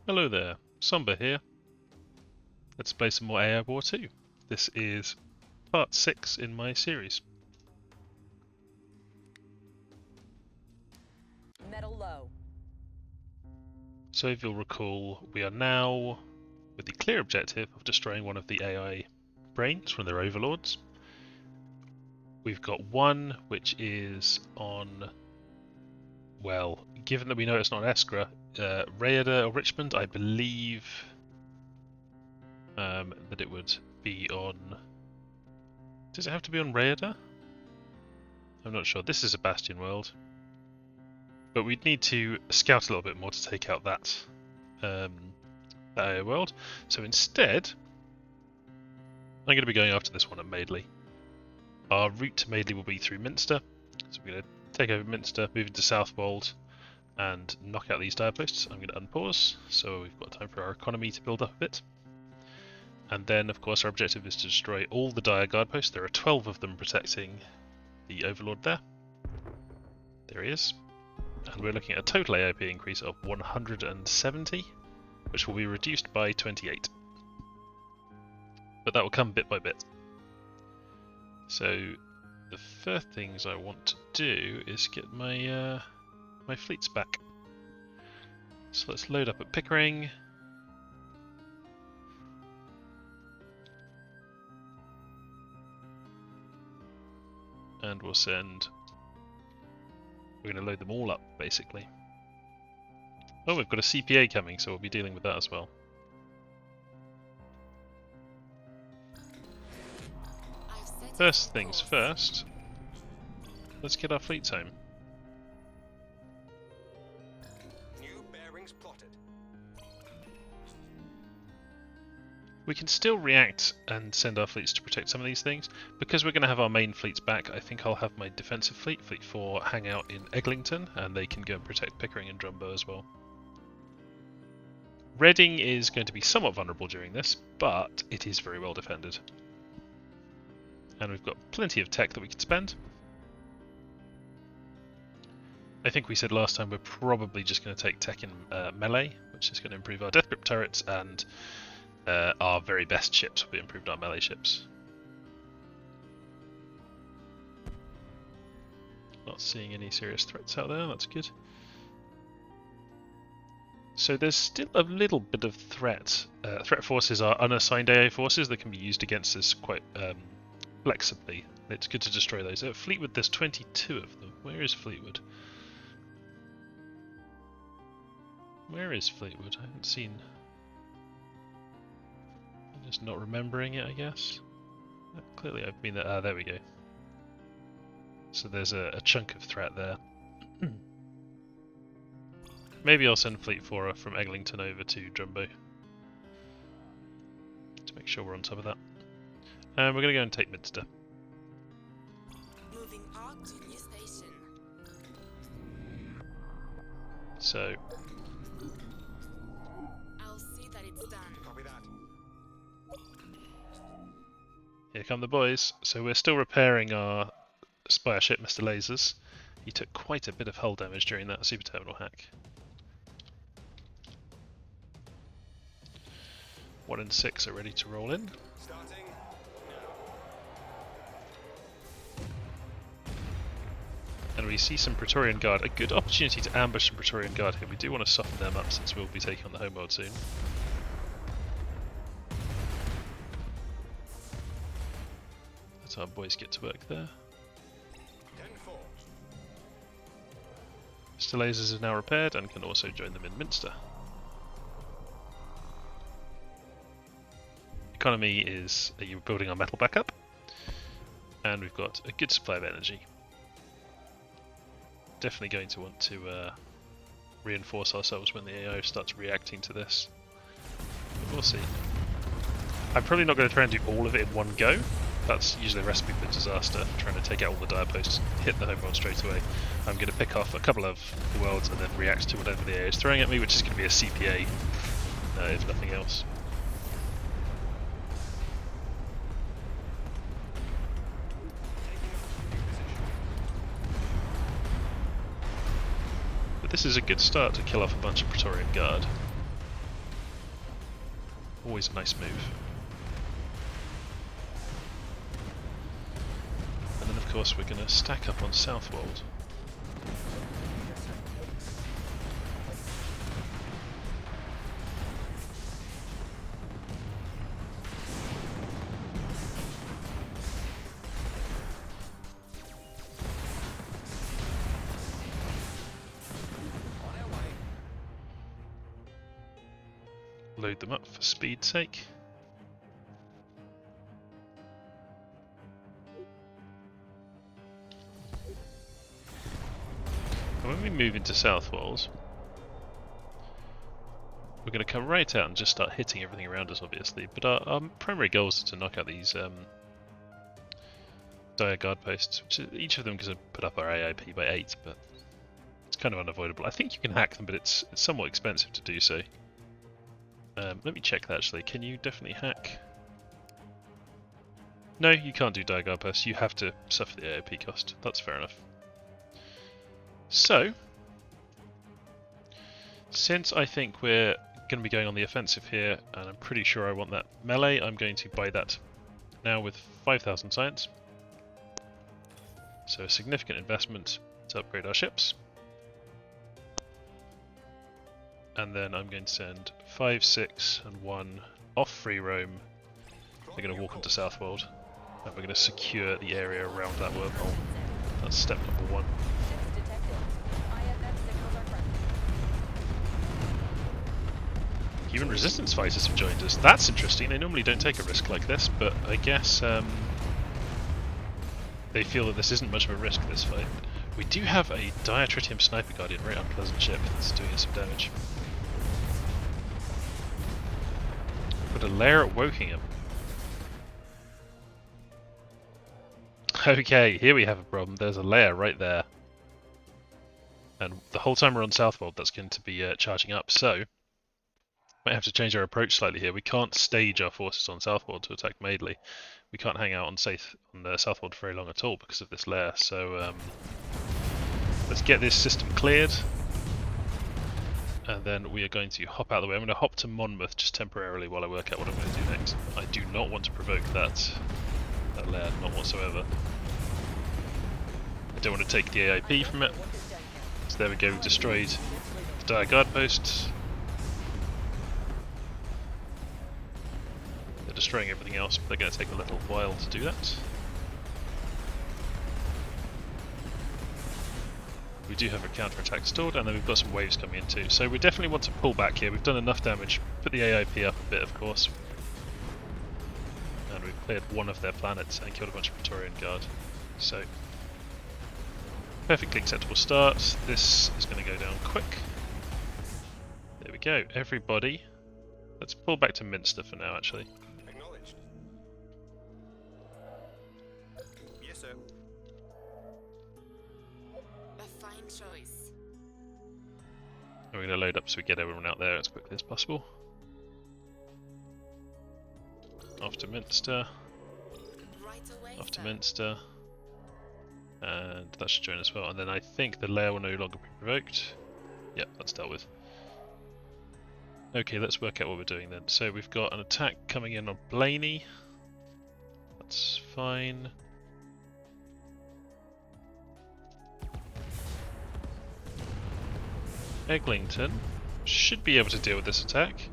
Hello there, Somber here. Let's play some more AI War 2. This is part 6 in my series. Metal low. So if you'll recall, we are now with the clear objective of destroying one of the AI brains from their overlords. We've got one which is on, well, given that we know it's not Eskra, Rhaeada or Richmond, I believe that it would be on... Does it have to be on Rhaeada? I'm not sure. This is a Bastion world. But we'd need to scout a little bit more to take out that AI world. So instead, I'm going to be going after this one at Madeley. Our route to Madeley will be through Minster. So we're going to take over Minster, move into Southwold, and knock out these dire posts. I'm going to unpause, so we've got time for our economy to build up a bit. And then, of course, our objective is to destroy all the dire guard posts. There are 12 of them protecting the Overlord there. There he is. And we're looking at a total AOP increase of 170, which will be reduced by 28. But that will come bit by bit. So the first things I want to do is get my my fleets back. So let's load up at Pickering. And we'll send... We're going to load them all up, basically. Oh, we've got a CPA coming, so we'll be dealing with that as well. First things first, let's get our fleets home. New bearings plotted. We can still react and send our fleets to protect some of these things. Because we're going to have our main fleets back, I think I'll have my defensive fleet, Fleet 4, hang out in Eglinton, and they can go and protect Pickering and Drumbo as well. Reading is going to be somewhat vulnerable during this, but it is very well defended. And we've got plenty of tech that we can spend. I think we said last time we're probably just going to take tech in melee, which is going to improve our death grip turrets, and our very best ships will be improved our melee ships. Not seeing any serious threats out there, that's good. So there's still a little bit of threat. Threat forces are unassigned AA forces that can be used against us quite flexibly. It's good to destroy those. At Fleetwood there's 22 of them. Where is Fleetwood? Where is Fleetwood? I haven't seen... I'm just not remembering it, I guess. Clearly I've been there. There we go. So there's a chunk of threat there. Maybe I'll send Fleet 4 from Eglinton over to Drumbo to make sure we're on top of that. And we're going to go and take Minster. Moving on to new station. So I'll see that it's done. Copy that. here come the boys. So we're still repairing our spire ship, Mr. Lasers. He took quite a bit of hull damage during that super terminal hack. 1 and 6 are ready to roll in. Starting And we see some Praetorian Guard. A good opportunity to ambush some Praetorian Guard here. We do want to soften them up since we'll be taking on the homeworld soon. Let our boys get to work there. 10-4. Mr. Lasers is now repaired and can also join them in Minster. Economy is you're building our metal back up, and we've got a good supply of energy. Definitely going to want to reinforce ourselves when the AO starts reacting to this. But we'll see. I'm probably not going to try and do all of it in one go. That's usually a recipe for disaster, trying to take out all the dire posts and hit the home world straight away. I'm going to pick off a couple of the worlds and then react to whatever the AO is throwing at me, which is going to be a CPA, if nothing else. This is a good start to kill off a bunch of Praetorian Guard. Always a nice move. And then of course we're going to stack up on Southwold. On our way. Load them up for speed's sake. And when we move into Southwold, we're going to come right out and just start hitting everything around us, obviously. But our primary goal is to knock out these dire guard posts, which each of them is going to put up our AIP by 8, but it's kind of unavoidable. I think you can hack them, but it's somewhat expensive to do so. Let me check that actually. Can you definitely hack? No, you can't do dire guard posts. You have to suffer the AIP cost. That's fair enough. So, since I think we're going to be going on the offensive here, and I'm pretty sure I want that melee, I'm going to buy that now with 5,000 science. So a significant investment to upgrade our ships. And then I'm going to send 5, 6 and 1 off free roam. They're going to walk onto Southwold, and we're going to secure the area around that wormhole. That's step number 1. Ships detected. IFF signals are present. Human resistance fighters have joined us. That's interesting. They normally don't take a risk like this, but I guess they feel that this isn't much of a risk, this fight. We do have a Diatritium Sniper Guardian, very unpleasant ship that's doing us some damage. Put a lair at Wokingham. Okay, here we have a problem. There's a lair right there. And the whole time we're on Southwold, that's going to be charging up, so might have to change our approach slightly here. We can't stage our forces on Southwold to attack Madeley. We can't hang out on Southwold for very long at all because of this lair, so let's get this system cleared. And then we are going to hop out of the way. I'm going to hop to Monmouth just temporarily while I work out what I'm going to do next. I do not want to provoke that lair, not whatsoever. I don't want to take the AIP from it. So there we go, we've destroyed the dire guard posts. They're destroying everything else, but they're going to take a little while to do that. We do have a counter-attack stored, and then we've got some waves coming in too. So we definitely want to pull back here. We've done enough damage, put the AIP up a bit of course. And we've cleared one of their planets and killed a bunch of Praetorian Guard. So, perfectly acceptable start. This is going to go down quick. There we go, everybody. Let's pull back to Minster for now actually. Acknowledged. Yes, sir. A fine choice. And we're going to load up so we get everyone out there as quickly as possible. Off to Minster. Right away, Off to sir. Minster. And that should join as well. And then I think the lair will no longer be provoked. Yep, that's dealt with. Okay, let's work out what we're doing then. So we've got an attack coming in on Blaney. That's fine. Eglinton should be able to deal with this attack.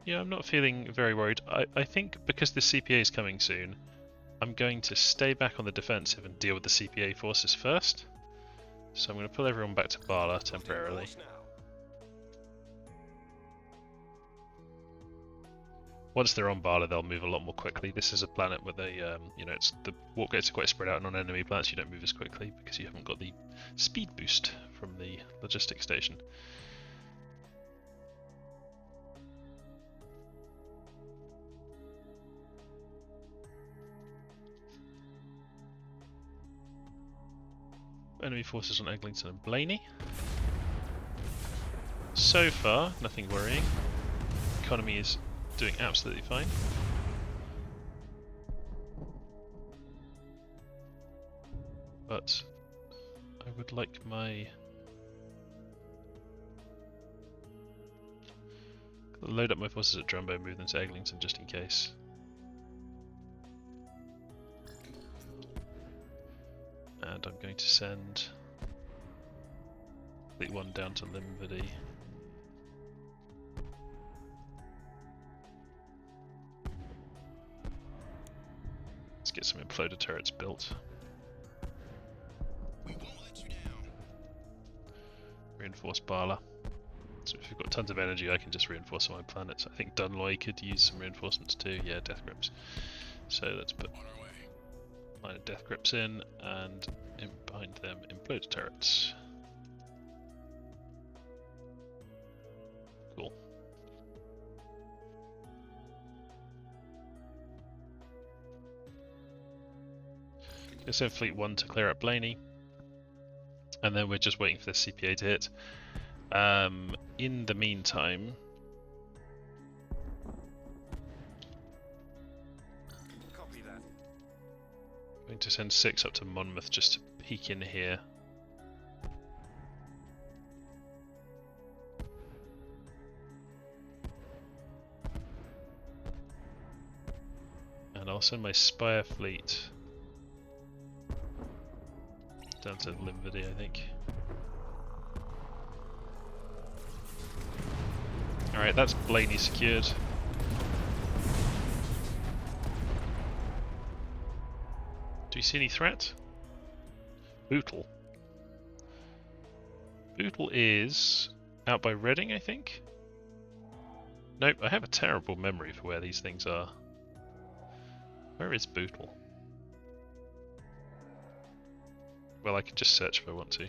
Yeah, I'm not feeling very worried. I think because the CPA is coming soon, I'm going to stay back on the defensive and deal with the CPA forces first. So I'm going to pull everyone back to Bala temporarily. Once they're on Bala, they'll move a lot more quickly. This is a planet where they, you know, the walk gates are quite spread out, and on enemy planets you don't move as quickly because you haven't got the speed boost from the logistics station. Enemy forces on Eglinton and Blaney. So far, nothing worrying. Economy is doing absolutely fine. But I would like my... load up my forces at Drumbo, move them to Eglinton just in case. And I'm going to send Fleet 1 down to Limvady. Let's get some imploder turrets built. We won't let you down. Reinforce Bala. So if you've got tons of energy, I can just reinforce all my planets. I think Dunloy could use some reinforcements too. Yeah, death grips. So let's put On our way. line of death grips in and behind them imploder turrets. Cool. Gonna send Fleet 1 to clear up Blaney. And then we're just waiting for the CPA to hit. In the meantime, Copy that. I'm going to send 6 up to Monmouth just to peek in here. And I'll send my Spire fleet down to Limvady, I think. Alright, that's Blaney secured. Do you see any threat? Bootle. Bootle is out by Reading, I think? Nope, I have a terrible memory for where these things are. Where is Bootle? Well, I can just search if I want to.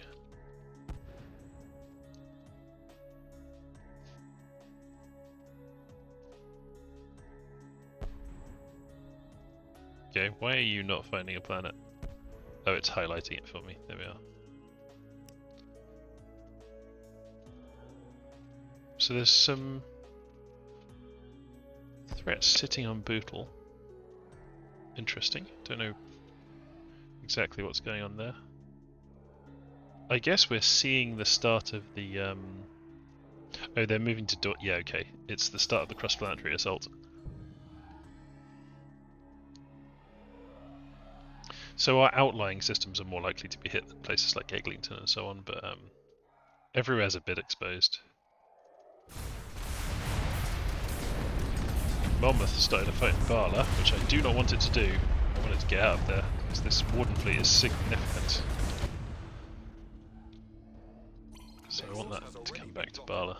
Okay, why are you not finding a planet? Oh, it's highlighting it for me. There we are. So there's some threats sitting on Bootle. Interesting. Don't know exactly what's going on there. I guess we're seeing the start of the oh, they're moving to yeah, okay. It's the start of the cross-planetary assault. So our outlying systems are more likely to be hit than places like Eglinton and so on, but everywhere's a bit exposed. Monmouth started a fight in Bala, which I do not want it to do. I want it to get out of there, because this Warden fleet is significant. So I want that to come back to Bala.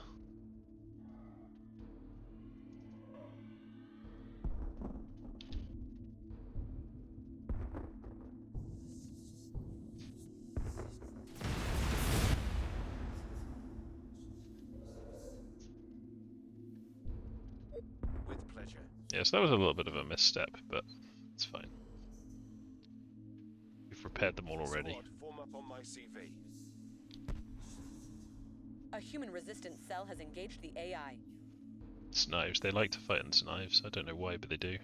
With pleasure. Yeah, so that was a little bit of a misstep, but it's fine. We've repaired them all already. Squad, form up on my CV. A human resistance cell has engaged the AI. It's knives. They like to fight in knives. I don't know why, but they do.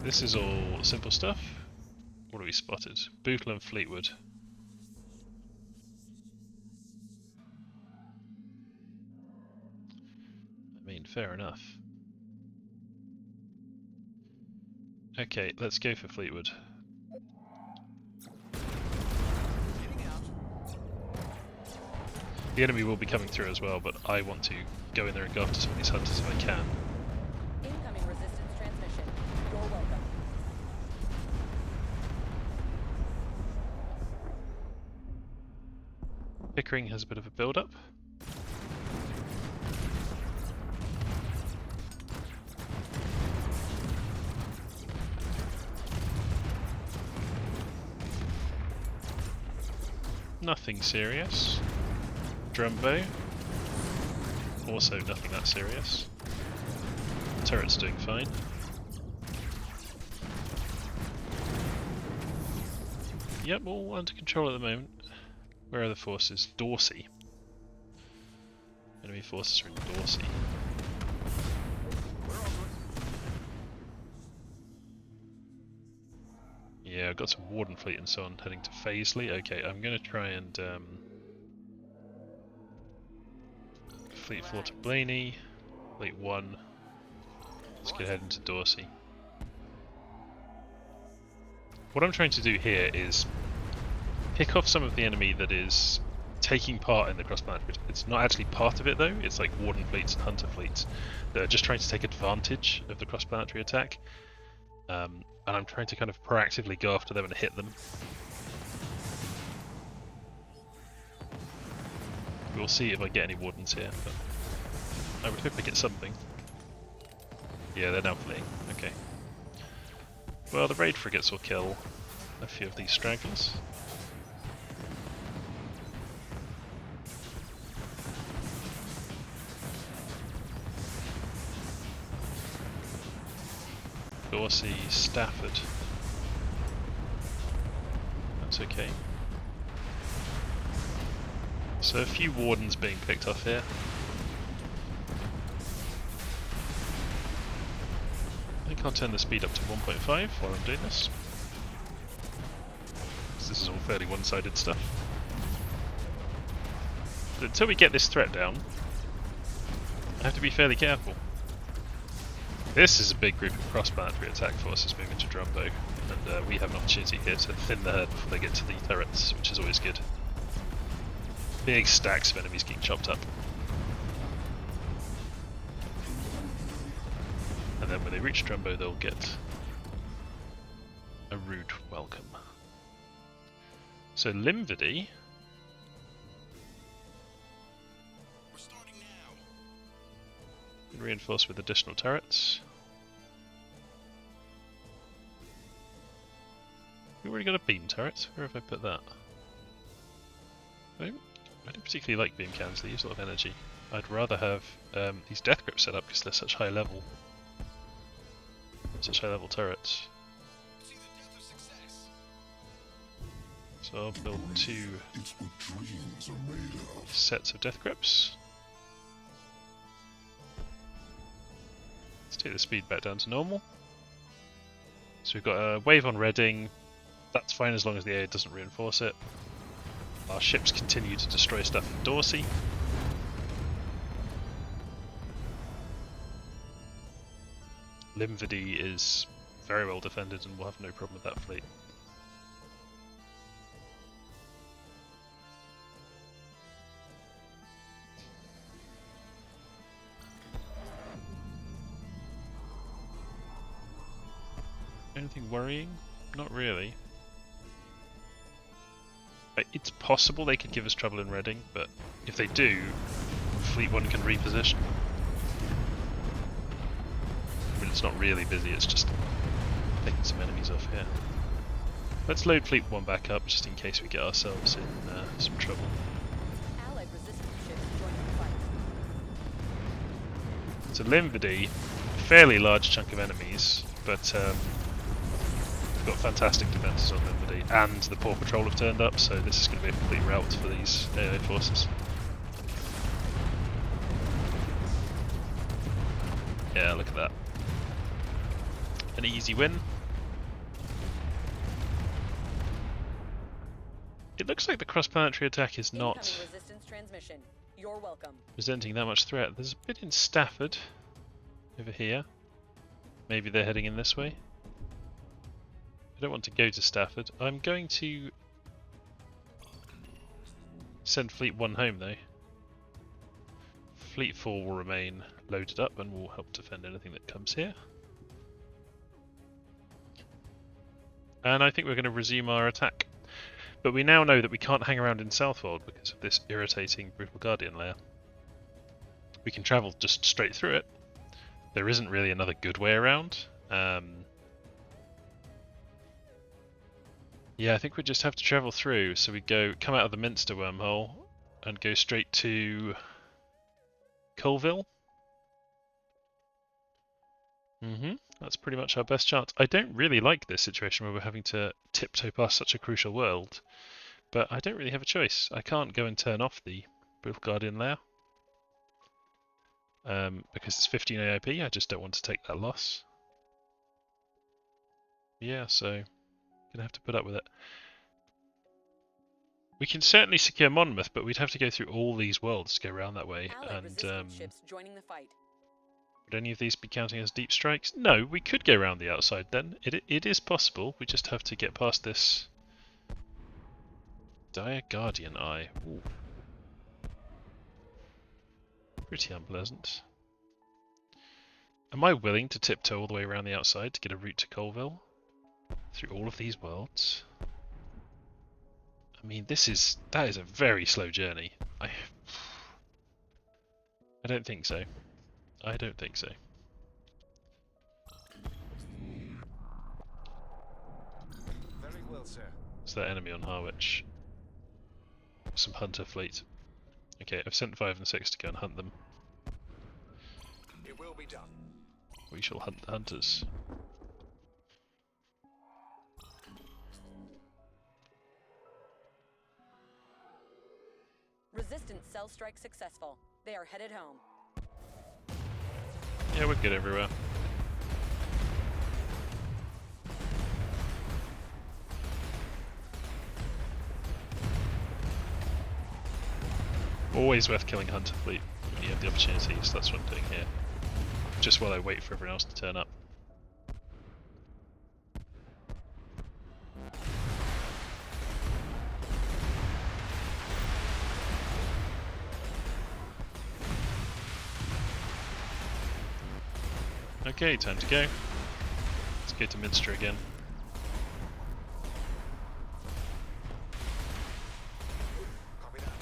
This is all simple stuff. What have we spotted? Bootle and Fleetwood. I mean, fair enough. Okay, let's go for Fleetwood. Getting out. The enemy will be coming through as well, but I want to go in there and go after some of these hunters if I can. Incoming resistance transmission. You're welcome. Pickering has a bit of a build-up. Nothing serious. Drumbo. Also nothing that serious. Turret's doing fine. Yep, all under control at the moment. Where are the forces? Dorsey. Enemy forces are in Dorsey. We're on Yeah, I've got some Warden Fleet and so on heading to Paisley. Okay, I'm going to try and Fleet 4 to Blaney, Fleet 1, let's get ahead into Dorsey. What I'm trying to do here is pick off some of the enemy that is taking part in the cross-planetary. It's not actually part of it though, it's like Warden Fleets and Hunter Fleets that are just trying to take advantage of the cross-planetary attack. And I'm trying to kind of proactively go after them and hit them. We'll see if I get any Wardens here, but I would hope I get something. Yeah, they're now fleeing. Okay. Well, the raid frigates will kill a few of these stragglers. Dorsey, Stafford. That's okay. So a few Wardens being picked off here. I think I'll turn the speed up to 1.5 while I'm doing this. This is all fairly one-sided stuff. But until we get this threat down, I have to be fairly careful. This is a big group of cross-planetary attack forces moving to Drumbo, and we have an opportunity here to thin the herd before they get to the turrets, which is always good. Big stacks of enemies getting chopped up. And then when they reach Drumbo, they'll get a rude welcome. So Limvady. We're starting now. Reinforced with additional turrets. We already got a beam turret. Where have I put that? I don't particularly like beam cannons, they use a lot of energy. I'd rather have these death grips set up because they're such high level turrets. See the death of success. So I'll build 2 sets of death grips. Let's take the speed back down to normal. So we've got a wave on Reading. That's fine as long as the air doesn't reinforce it. Our ships continue to destroy stuff in Dorsey. Limvady is very well defended and will have no problem with that fleet. Anything worrying? Not really. It's possible they could give us trouble in Reading, but if they do, Fleet 1 can reposition. I mean, it's not really busy, it's just taking some enemies off here. Let's load Fleet 1 back up, just in case we get ourselves in some trouble. Allied resistance ships joining the fight. So Limvady, fairly large chunk of enemies, but we've got fantastic defences on Limvady, and the Paw Patrol have turned up, so this is going to be a complete rout for these AA forces. Yeah, look at that. An easy win. It looks like the cross-planetary attack is not Incoming resistance transmission. You're welcome. presenting that much threat. There's a bit in Stafford over here. Maybe they're heading in this way. I don't want to go to Stafford. I'm going to send Fleet 1 home though. Fleet 4 will remain loaded up and will help defend anything that comes here. And I think we're going to resume our attack. But we now know that we can't hang around in Southwold because of this irritating Brutal Guardian layer. We can travel just straight through it. There isn't really another good way around. Yeah, I think we just have to travel through. So we come out of the Minster wormhole and go straight to Colville. That's pretty much our best chance. I don't really like this situation where we're having to tiptoe past such a crucial world, but I don't really have a choice. I can't go and turn off the Brutal Guardian layer because it's 15 AIP. I just don't want to take that loss. Yeah, so Gonna have to put up with it. We can certainly secure Monmouth, but we'd have to go through all these worlds to go around that way. Allied And resistance ships joining the fight. would any of these be counting as deep strikes? No, we could go around the outside then. It is possible. We just have to get past this Dire Guardian Eye. Ooh. Pretty unpleasant. Am I willing to tiptoe all the way around the outside to get a route to Colville? Through all of these worlds? I mean, that is a very slow journey. I don't think so. I don't think so. Very well, sir. Is that enemy on Harwich? Some hunter fleet. Okay, I've sent 5 and 6 to go and hunt them. It will be done. We shall hunt the hunters. Resistance cell strike successful. They are headed home. Yeah, we're good everywhere. Always worth killing hunter fleet when you have the opportunity, so that's what I'm doing here. Just while I wait for everyone else to turn up. Okay, time to go. Let's go to Minster again. Copy that.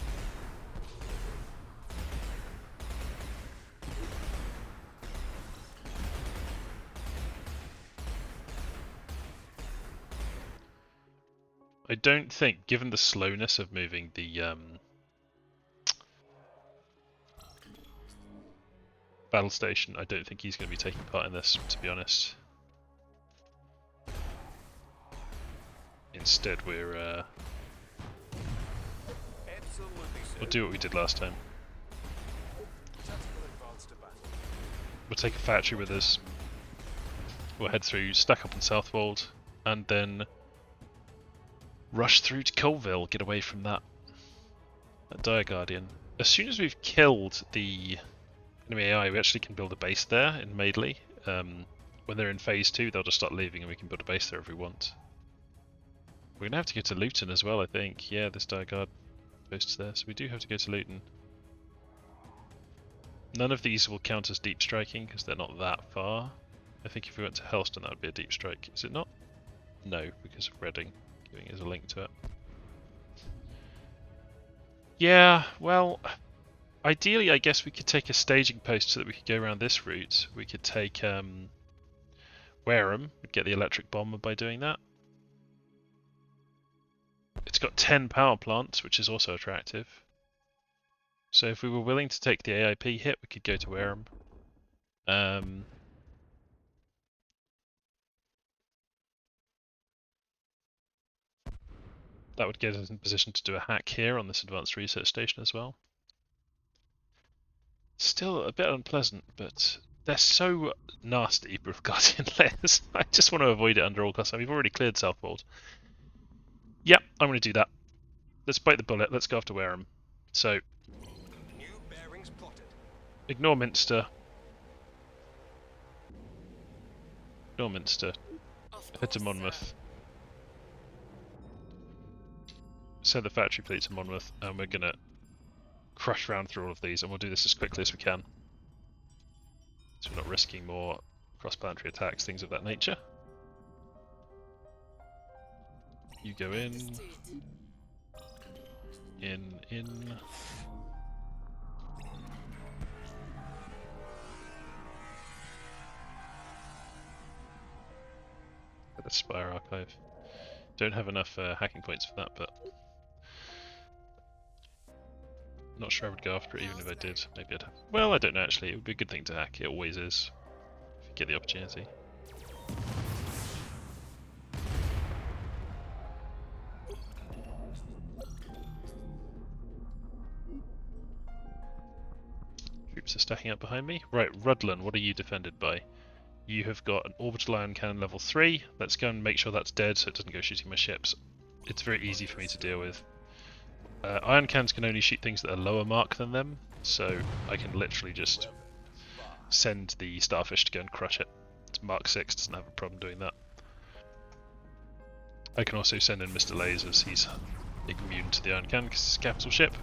I don't think, given the slowness of moving the battle station, I don't think he's going to be taking part in this, to be honest. Instead, we'll Absolutely, sir. do what we did last time. Tactical advance to battle. We'll take a factory with us. We'll head through, stack up on Southwold, and then rush through to Colville, get away from that Dire Guardian. As soon as we've killed the enemy AI, we actually can build a base there in Madeley. When they're in phase 2, they'll just start leaving and we can build a base there if we want. We're going to have to go to Luton as well, I think. Yeah, this Dire Guard posts there, so we do have to go to Luton. None of these will count as deep striking because they're not that far. I think if we went to Helston that would be a deep strike. Is it not? No, because of Reading giving us a link to it. Yeah, well, ideally I guess we could take a staging post so that we could go around this route. We could take Wareham, get the electric bomber by doing that. It's got 10 power plants, which is also attractive. So if we were willing to take the AIP hit, we could go to Wareham. That would get us in position to do a hack here on this advanced research station as well. Still a bit unpleasant, but they're so nasty, with Guardian layers. I just want to avoid it under all costs. We've already cleared Southwold. Yep, I'm going to do that. Let's bite the bullet. Let's go after Wareham. So, New bearings plotted. ignore Minster. Ignore Minster. Of Head to course, Monmouth. sir. Send the factory fleet to Monmouth, and we're going to crush round through all of these, and we'll do this as quickly as we can. So we're not risking more cross-planetary attacks, things of that nature. You go in, Understood. in. At the Spire Archive. Don't have enough hacking points for that, but not sure I would go after it even if I did. Maybe I'd have. Well, I don't know actually. It would be a good thing to hack. It always is. If you get the opportunity. Troops are stacking up behind me. Right, Rudland, what are you defended by? You have got an orbital ion cannon level 3. Let's go and make sure that's dead so it doesn't go shooting my ships. It's very easy for me to deal with. Ion cannons can only shoot things that are lower mark than them, so I can literally just send the starfish to go and crush it. It's Mark 6, doesn't have a problem doing that. I can also send in Mr. Lasers, he's immune to the ion cannon because it's a capital ship.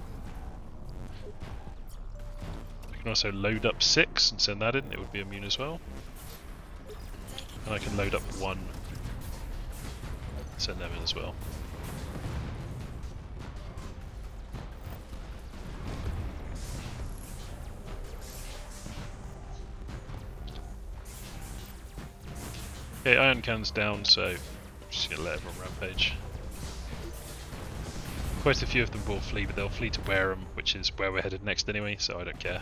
I can also load up 6 and send that in, it would be immune as well. And I can load up 1, send them in as well. Okay, ion cannon's down, so I'm just going to let everyone rampage. Quite a few of them will flee, but they'll flee to Wareham, which is where we're headed next anyway, so I don't care.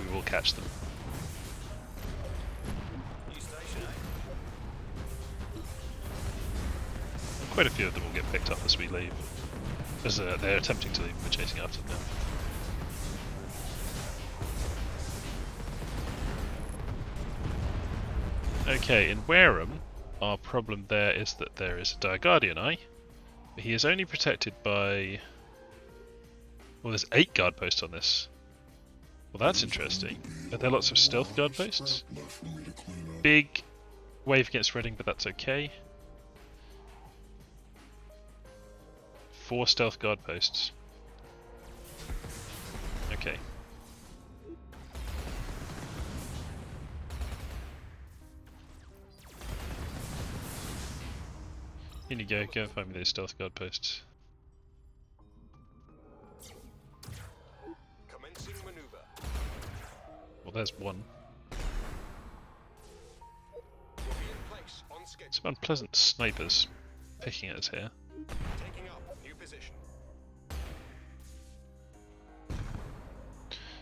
We will catch them. Quite a few of them will get picked up as we leave. As they're attempting to leave, we're chasing after them now. Okay, in Wareham, our problem there is that there is a Dire Guardian Eye. But he is only protected by... Well, there's 8 guard posts on this. Well, that's interesting. Are there lots of stealth guard posts? Big wave against Reading, but that's okay. 4 stealth guard posts. Okay. In you go, go and find me those stealth guard posts. Commencing maneuver. Well, there's one. Will be in place on schedule. Some unpleasant snipers picking at us here. Taking up new position.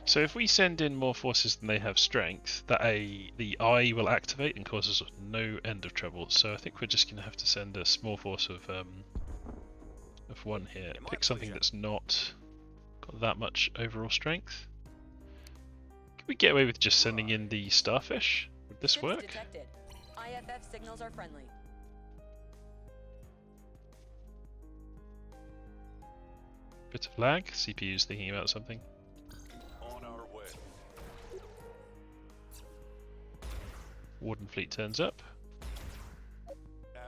So if we send in more forces than they have strength, the eye will activate and cause us no end of trouble. So I think we're just going to have to send a small force of 1 here. Pick something that's not got that much overall strength. Can we get away with just sending in the starfish? Would this Ships work? detected. IFF signals are friendly. Bit of lag. CPU's thinking about something. On our way. Warden fleet turns up.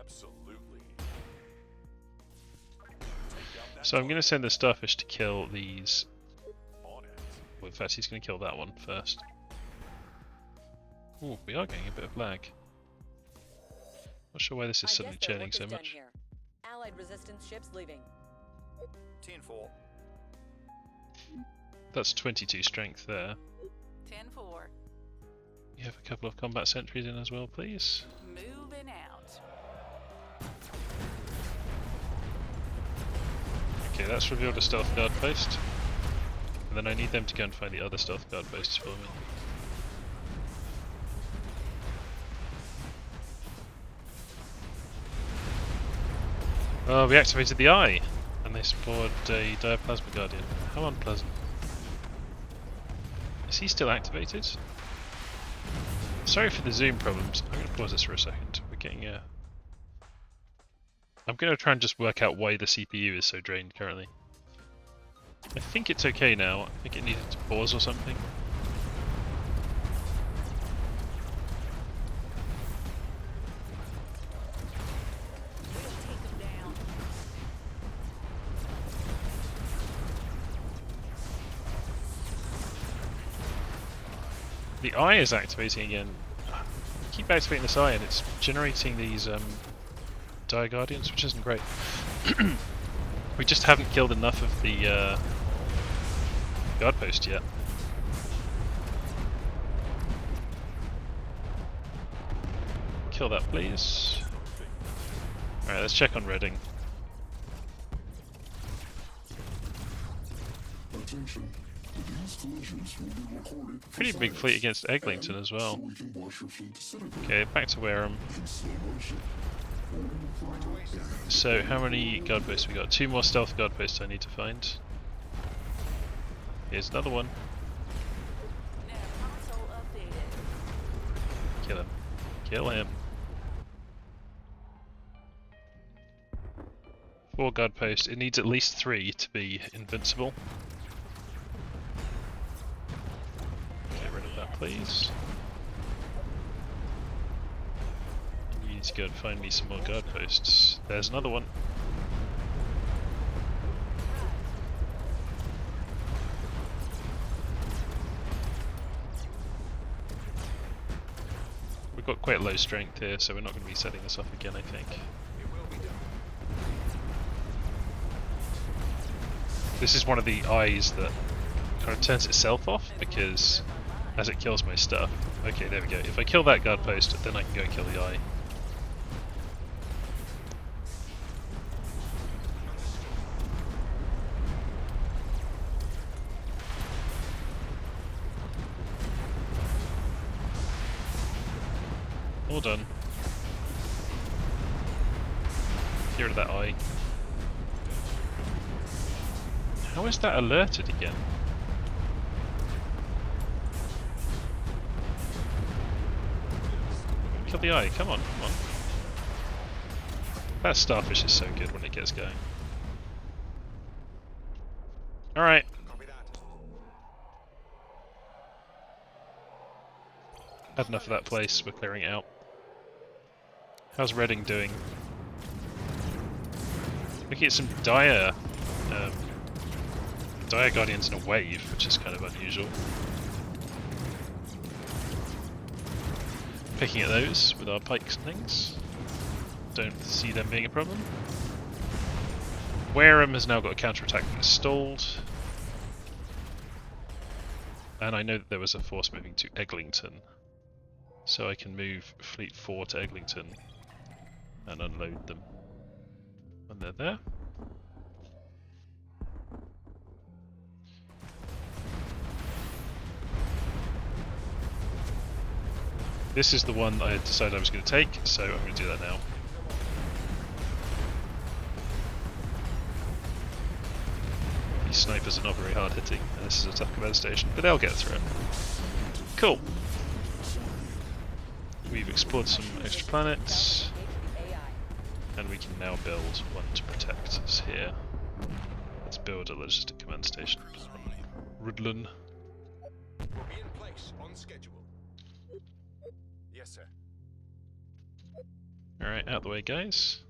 Absolutely. So I'm going to send the starfish to kill these. On it. Well, in fact, he's going to kill that one first. Ooh, we are getting a bit of lag. Not sure why this is I suddenly guess their churning work so is done much. here. Allied resistance ships leaving. 10-4. That's 22 strength there. 10-4. You have a couple of combat sentries in as well, please. Moving out. Okay, that's revealed a stealth guard post. And then I need them to go and find the other stealth guard posts for me. Oh, we activated the eye! And they spawned a Diaplasma Guardian. How unpleasant. Is he still activated? Sorry for the zoom problems. I'm going to pause this for a second. We're getting a... I'm going to try and just work out why the CPU is so drained currently. I think it's okay now. I think it needed to pause or something. We'll take them down. The eye is activating again. I keep activating this eye and it's generating these Dire Guardians, which isn't great. We just haven't killed enough of the guard post yet. Kill that, please. Alright, let's check on Reading. Attention. These collisions will be recorded for Pretty big science, fleet against Eglinton and as well. So we can watch your fleet disintegrate Okay, back to Wareham. in slow motion. So how many guard posts we got? 2 more stealth guard posts I need to find. Here's another one. Nav console updated. Kill him. Kill him. 4 guard posts. It needs at least 3 to be invincible. Get rid of that, please. You need to go and find me some more guard posts. There's another one. We've got quite low strength here, so we're not going to be setting this off again, I think. It will be done. This is one of the eyes that kind of turns itself off because as it kills my stuff. Okay, there we go. If I kill that guard post, then I can go and kill the eye. All done. Get rid of that eye. How is that alerted again? Kill the eye, come on, come on. That starfish is so good when it gets going. Alright. Copy that. Had enough of that place, we're clearing it out. How's Reading doing? Looking at some dire Guardians in a wave, which is kind of unusual. Picking at those with our pikes and things. Don't see them being a problem. Wareham has now got a counterattack that is stalled. And I know that there was a force moving to Eglinton. So I can move Fleet 4 to Eglinton and unload them when they're there. This is the one I had decided I was going to take, so I'm going to do that now. These snipers are not very hard hitting, and this is a tough command station, but they'll get through it. Cool. We've explored some extra planets, and we can now build one to protect us here. Let's build a logistic command station. Rudlin. We'll be in place on schedule. Yes, sir. Alright, out the way, guys.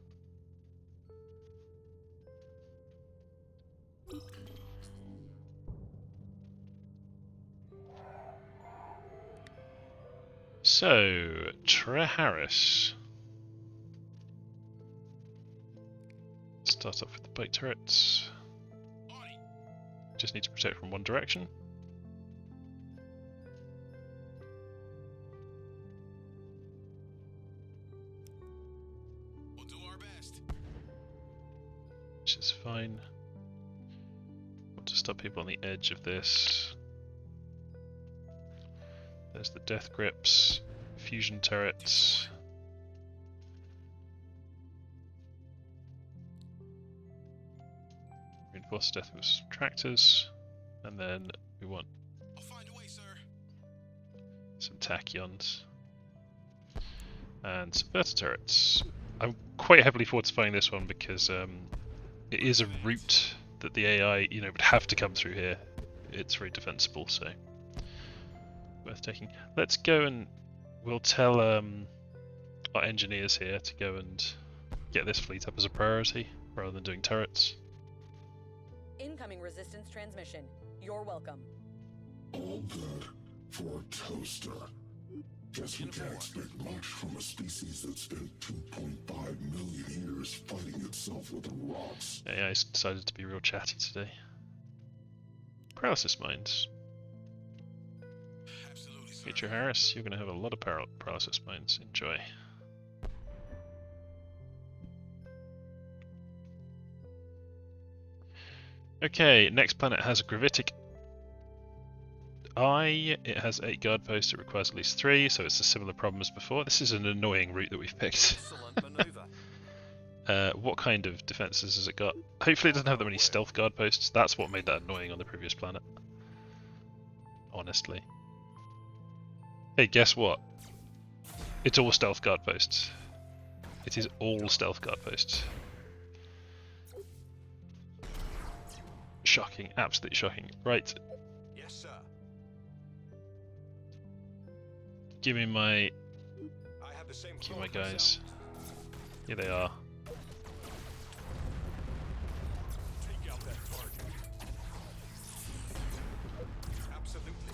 So, Treharris. Start off with the bike turrets. Just need to protect from one direction. We'll do our best. Which is fine. Want to stop people on the edge of this. There's the death grips, fusion turrets. Reinforce death with tractors, and then we want I'll find a way, sir. some tachyons and subverter turrets. I'm quite heavily fortifying this one because it is a route that the AI, would have to come through here. It's very defensible, so worth taking. Let's go and we'll tell our engineers here to go and get this fleet up as a priority rather than doing turrets. Incoming resistance transmission. You're welcome. All good for a toaster. Guess we can't expect much from a species that spent 2.5 million years fighting itself with rocks. AI decided to be real chatty today. Paralysis mines. Absolutely, sir. Future Harris, you're going to have a lot of paralysis mines. Enjoy. Okay, next planet has a gravitic eye. It has 8 guard posts. It requires at least 3, so it's a similar problem as before. This is an annoying route that we've picked. Excellent maneuver. What kind of defenses has it got? Hopefully it doesn't have that many stealth guard posts. That's what made that annoying on the previous planet. Honestly. Hey, guess what? It's all stealth guard posts. It is all stealth guard posts. Shocking, absolutely shocking. Right, Yes, sir. give me my I have the same thought guys. myself. Here they are. Take out that target. Absolutely.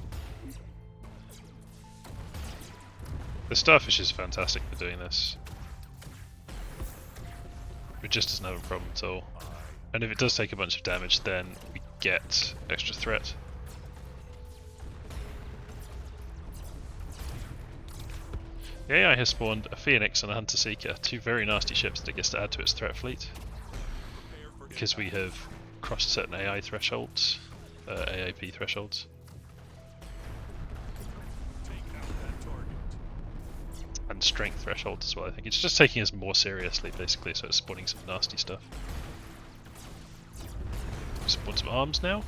The starfish is fantastic for doing this. It just doesn't have a problem at all. And if it does take a bunch of damage, then we get extra threat. The AI has spawned a Phoenix and a Hunter Seeker, two very nasty ships that it gets to add to its threat fleet. Prepare for Because we have crossed certain AI thresholds, AIP thresholds, take out that target. and strength thresholds as well. I think it's just taking us more seriously, basically, so it's spawning some nasty stuff. Spawn some arms now.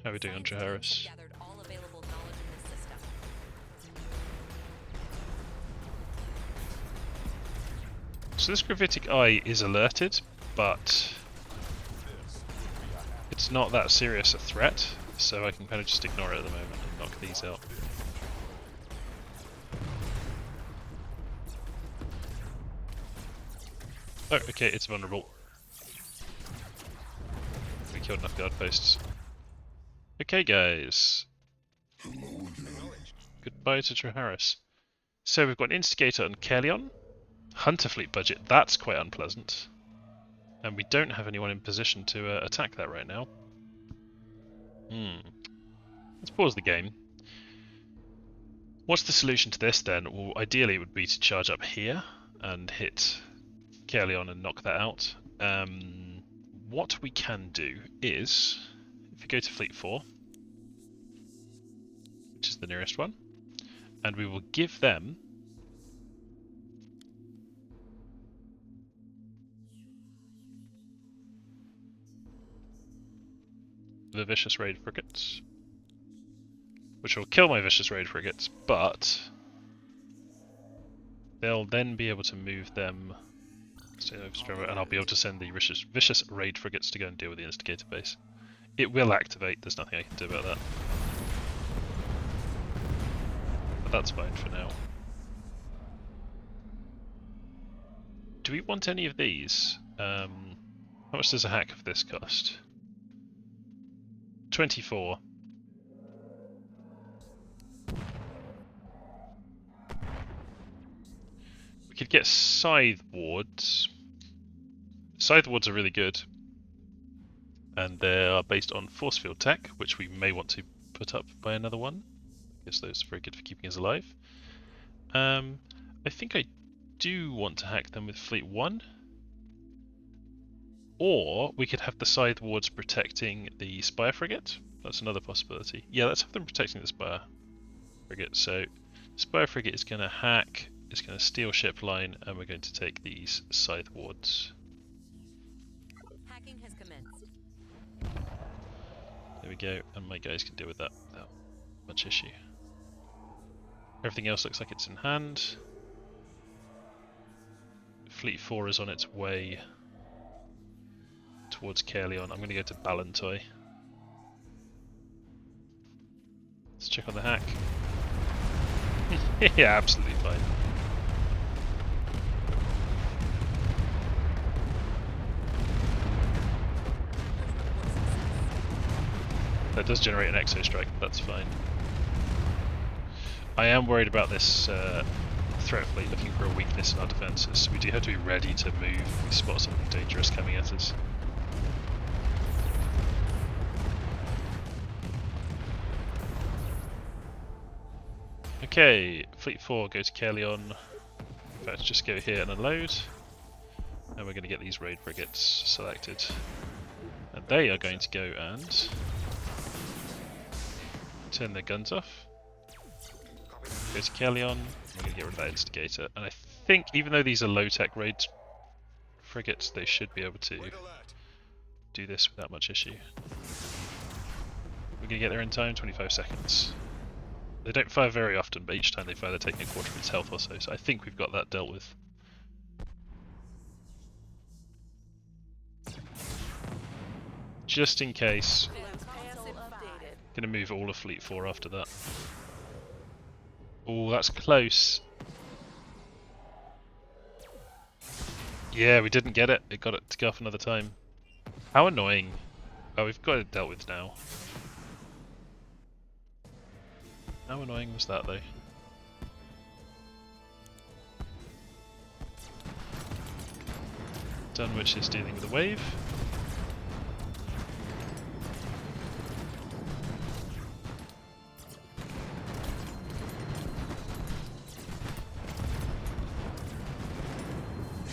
How are we doing on Scientists Jaharis? have gathered all available knowledge in this system. So this gravitic eye is alerted, but it's not that serious a threat, so I can kind of just ignore it at the moment and knock these out. Oh, okay, it's vulnerable. We killed enough guard posts. Okay, guys. Goodbye to Traharis. So we've got an Instigator and Kaelion. Hunter fleet budget, that's quite unpleasant. And we don't have anyone in position to attack that right now. Let's pause the game. What's the solution to this then? Well, ideally it would be to charge up here and hit Kaelion and knock that out. What we can do is, if we go to Fleet 4, which is the nearest one, and we will give them the Vicious Raid Frigates, which will kill my Vicious Raid Frigates, but they'll then be able to move them, and I'll be able to send the Vicious Raid Frigates to go and deal with the Instigator base. It will activate, there's nothing I can do about that. But that's fine for now. Do we want any of these? How much does a hack of this cost? 24. We could get Scythe Wards. Scythe Wards are really good. And they are based on Force Field Tech, which we may want to put up by another one. Because those are very good for keeping us alive. I think I do want to hack them with Fleet 1. Or we could have the Scythe Wards protecting the Spire Frigate. That's another possibility. Yeah, let's have them protecting the Spire Frigate. So, Spire Frigate is going to hack, it's going to steal ship line, and we're going to take these Scythe Wards. Hacking has commenced. There we go, and my guys can deal with that without much issue. Everything else looks like it's in hand. Fleet 4 is on its way towards Kaelion. I'm going to go to Ballantoy. Let's check on the hack. Yeah, absolutely fine. That does generate an exo strike, but that's fine. I am worried about this threat fleet looking for a weakness in our defences, so we do have to be ready to move if we spot something dangerous coming at us. Okay, Fleet 4 go to Kaelion. In fact, just go here and unload. And we're going to get these raid frigates selected. And they are going to go and turn their guns off. Go to Kaelion. We're going to get rid of that Instigator. And I think, even though these are low-tech raid frigates, they should be able to Red alert. do this without much issue. We're going to get there in time, 25 seconds. They don't fire very often, but each time they fire they're taking a quarter of its health or so, so I think we've got that dealt with. Just in case, Passive updated. gonna move all of Fleet 4 after that. Oh, that's close. Yeah, we didn't get it. It got it to go off another time. How annoying. Oh, we've got it dealt with now. How annoying was that, though? Dunwich is dealing with a wave.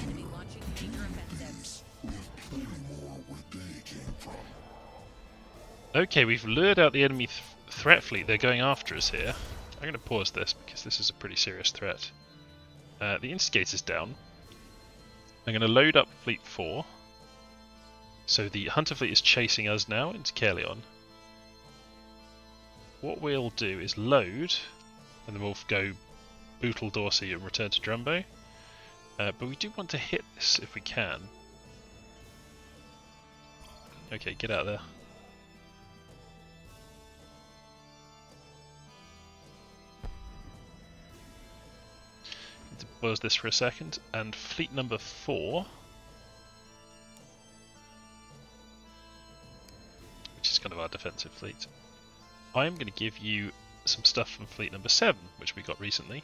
Enemy launching major offensive. We have plenty more where they came from. Okay, we've lured out the enemy threat fleet. They're going after us here. I'm going to pause this because this is a pretty serious threat. The instigator's down. I'm going to load up Fleet 4. So the Hunter fleet is chasing us now into Caerleon. What we'll do is load, and then we'll go Bootle Dorsey and return to Drumbo. But we do want to hit this if we can. Okay, get out of there. To pause this for a second, and fleet number 4, which is kind of our defensive fleet, I'm going to give you some stuff from fleet number 7, which we got recently.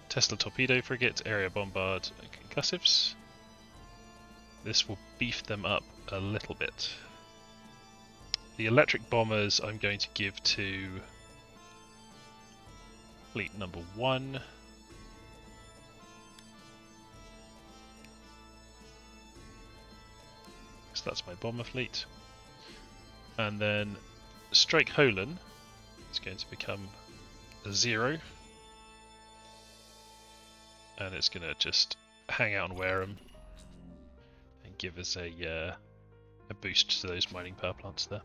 Tesla torpedo frigate, area bombard, and concussives. This will beef them up a little bit. The electric bombers I'm going to give to fleet number 1. So that's my bomber fleet. And then Strike Holen is going to become a 0. And it's going to just hang out on Wareham and give us a boost to those mining power plants there.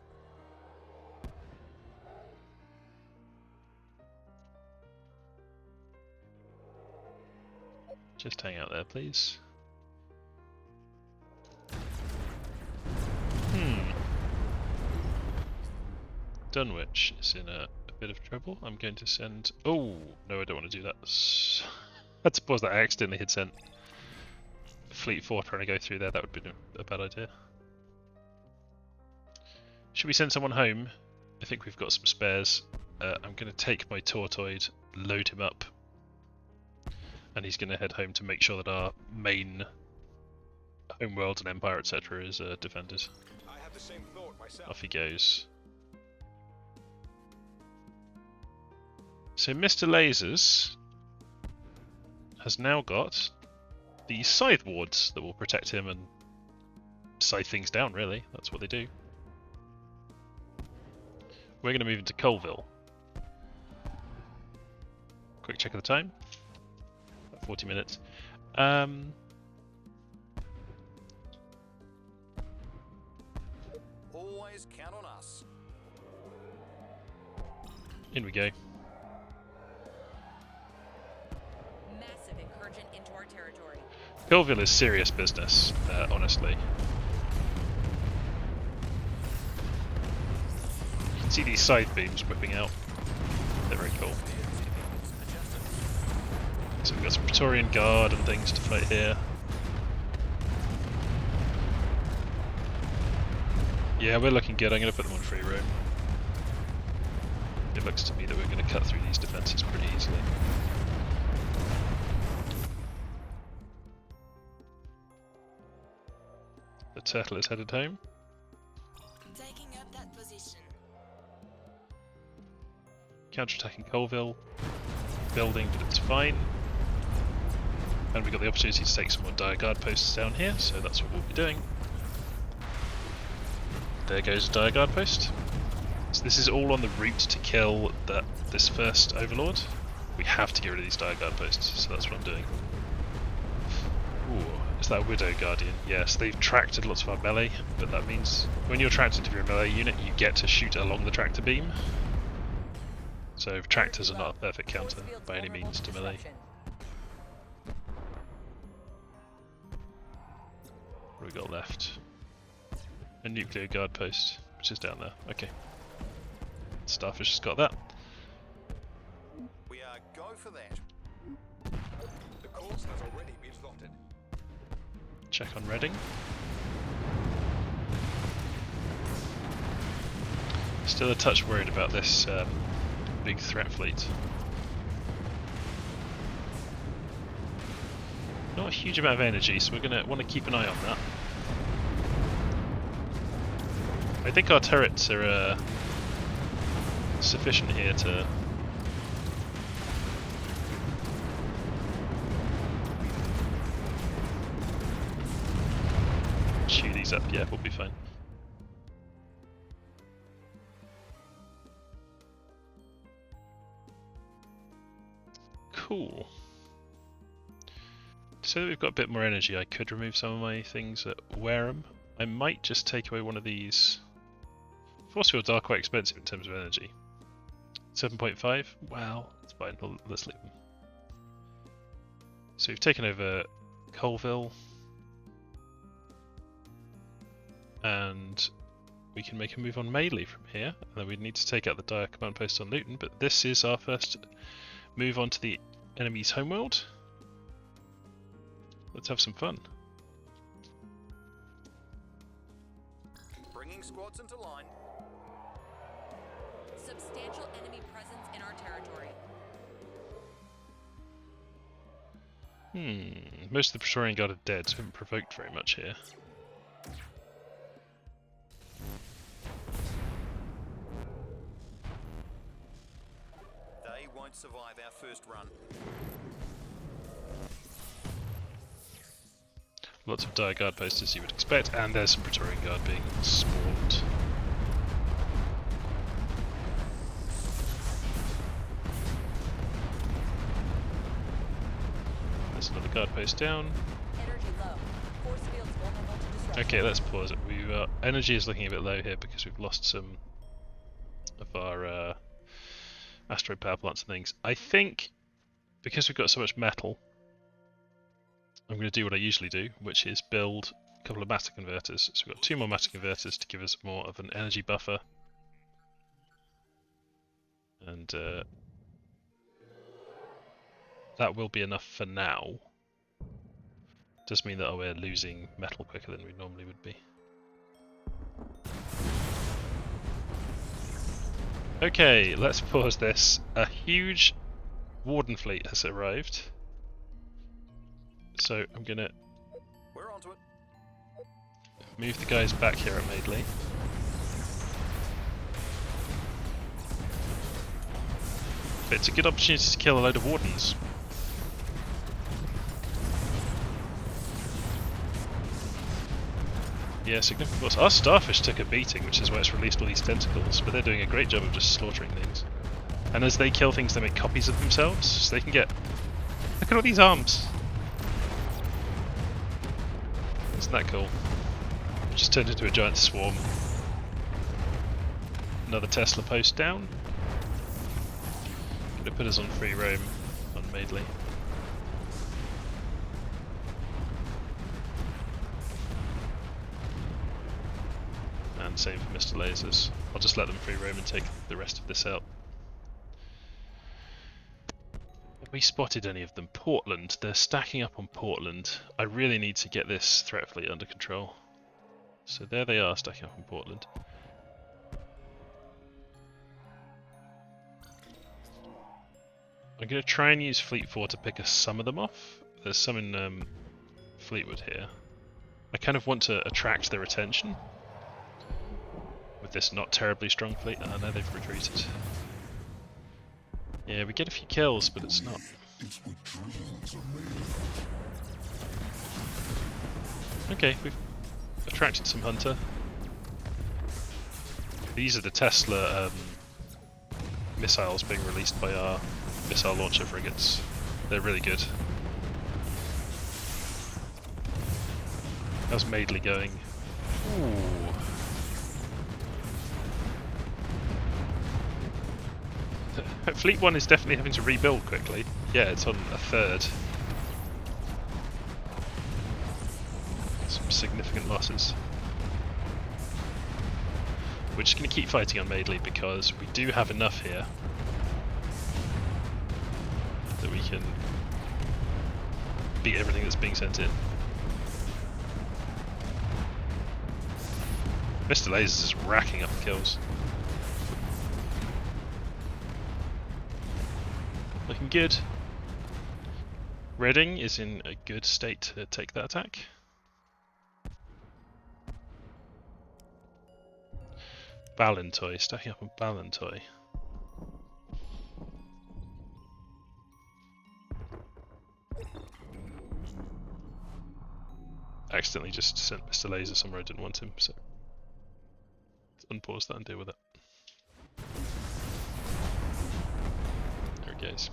Just hang out there, please. Dunwich is in a bit of trouble. I'm going to send... Oh, no, I don't want to do that. I had to pause that. I accidentally had sent Fleet 4 trying to go through there. That would have been a bad idea. Should we send someone home? I think we've got some spares. I'm going to take my Tortoid, load him up, and he's going to head home to make sure that our main homeworld and empire, etc. is defended. I have the same thought myself. Off he goes. So Mr. Lasers has now got the scythe wards that will protect him and scythe things down, really. That's what they do. We're going to move into Colville. Quick check of the time. About 40 minutes. Always count on us. In we go. Massive incursion into our territory. Colville is serious business, honestly. You can see these scythe beams whipping out. They're very cool. So we've got some Praetorian Guard and things to fight here. Yeah, we're looking good. I'm going to put them on free roam. It looks to me that we're going to cut through these defences pretty easily. The turtle is headed home. Taking up that position. Counter-attacking Colville. Building, but it's fine. And we've got the opportunity to take some more dire guard posts down here, so that's what we'll be doing. There goes a dire guard post. So this is all on the route to kill this first Overlord. We have to get rid of these dire guard posts, so that's what I'm doing. Ooh, is that a Widow Guardian? Yes, they've tracted lots of our melee, but that means when you're tracked into your melee unit, you get to shoot along the tractor beam. So tractors are not a perfect counter by any means to melee. What have we got left? A nuclear guard post, which is down there. Okay. Starfish has got that. We are go for that. The course has already been slotted. Check on Reading. Still a touch worried about this big threat fleet. Not a huge amount of energy, so we're going to want to keep an eye on that. I think our turrets are sufficient here to chew these up. Yeah, we'll be fine. Cool. So that we've got a bit more energy, I could remove some of my things at Wareham. I might just take away one of these. Force fields are quite expensive in terms of energy. 7.5? Wow, that's fine, let's leave them. So we've taken over Colville. And we can make a move on Melee from here. And then we need to take out the Dire command post on Luton, but this is our first move on to the enemy's homeworld. Let's have some fun. Bringing squads into line. Substantial enemy presence in our territory. Most of the Praetorian Guard are dead, so we haven't provoked very much here. They won't survive our first run. Lots of Dire Guard posts as you would expect, and there's some Praetorian Guard being spawned. There's another guard post down. Energy low. Force fields vulnerable to disruption. Okay, let's pause it. Energy is looking a bit low here because we've lost some of our asteroid power plants and things. I think because we've got so much metal, I'm going to do what I usually do, which is build a couple of matter converters. So we've got 2 more matter converters to give us more of an energy buffer. And that will be enough for now. Does mean that we're losing metal quicker than we normally would be. Okay, let's pause this. A huge Warden fleet has arrived. So I'm gonna move the guys back here at Madeley. But it's a good opportunity to kill a load of Wardens. Yeah, significant loss. Our Starfish took a beating, which is why it's released all these tentacles, but they're doing a great job of just slaughtering things. And as they kill things, they make copies of themselves, so they can get... Look at all these arms! Isn't that cool? It just turned into a giant swarm. Another Tesla post down. Gonna put us on free roam on Madeley. And same for Mr. Lasers. I'll just let them free roam and take the rest of this out. Have we spotted any of them? Portland. They're stacking up on Portland. I really need to get this threat fleet under control. So there they are, stacking up on Portland. I'm going to try and use Fleet 4 to pick some of them off. There's some in Fleetwood here. I kind of want to attract their attention with this not terribly strong fleet. Oh no, they've retreated. Yeah, we get a few kills, but it's not. Okay, we've attracted some Hunter. These are the Tesla missiles being released by our missile launcher frigates. They're really good. How's Madeley going? Ooh. Fleet 1 is definitely having to rebuild quickly. Yeah, it's on a third. Some significant losses. We're just going to keep fighting on Madeley because we do have enough here that we can beat everything that's being sent in. Mr. Lasers is racking up the kills. Looking good. Reading is in a good state to take that attack. Ballantoy, stacking up on Ballantoy. Accidentally just sent Mr. Laser somewhere I didn't want him, so let's unpause that and deal with it. There it goes.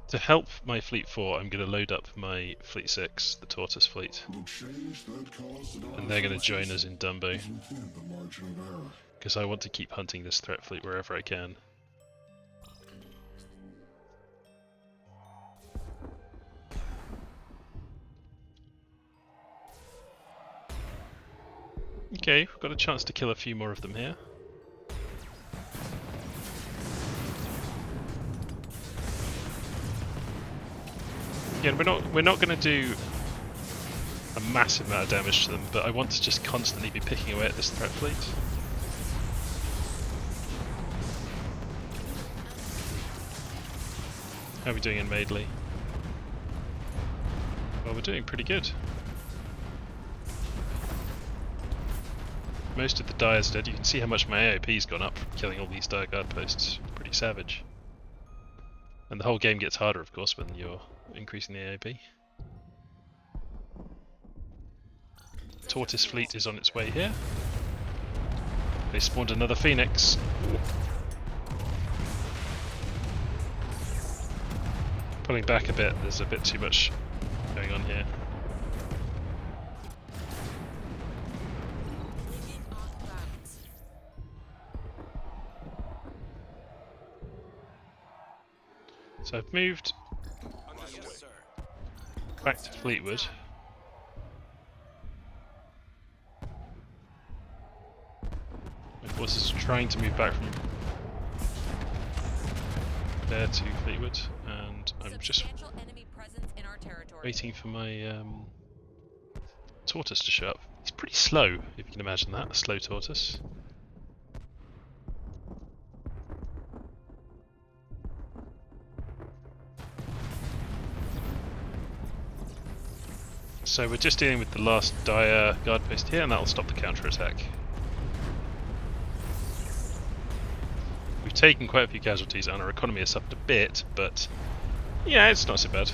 To help my Fleet 4, I'm going to load up my Fleet 6, the Tortoise fleet, and they're going to join us in Dumbo, because I want to keep hunting this threat fleet wherever I can. Okay, we've got a chance to kill a few more of them here. Again, we're not going to do a massive amount of damage to them, but I want to just constantly be picking away at this threat fleet. How are we doing in Madeley? Well, we're doing pretty good. Most of the Dire's dead. You can see how much my AOP's gone up from killing all these Dire guard posts. Pretty savage. And the whole game gets harder, of course, when you're increasing the AOP. Tortoise fleet is on its way here. They spawned another Phoenix. Pulling back a bit, there's a bit too much going on here. So I've moved back to Fleetwood. My forces are trying to move back from there to Fleetwood, and I'm just waiting for my Tortoise to show up. He's pretty slow, if you can imagine that, a slow Tortoise. So we're just dealing with the last Dire guard post here, and that'll stop the counter-attack. We've taken quite a few casualties, and our economy has suffered a bit, but yeah, it's not so bad.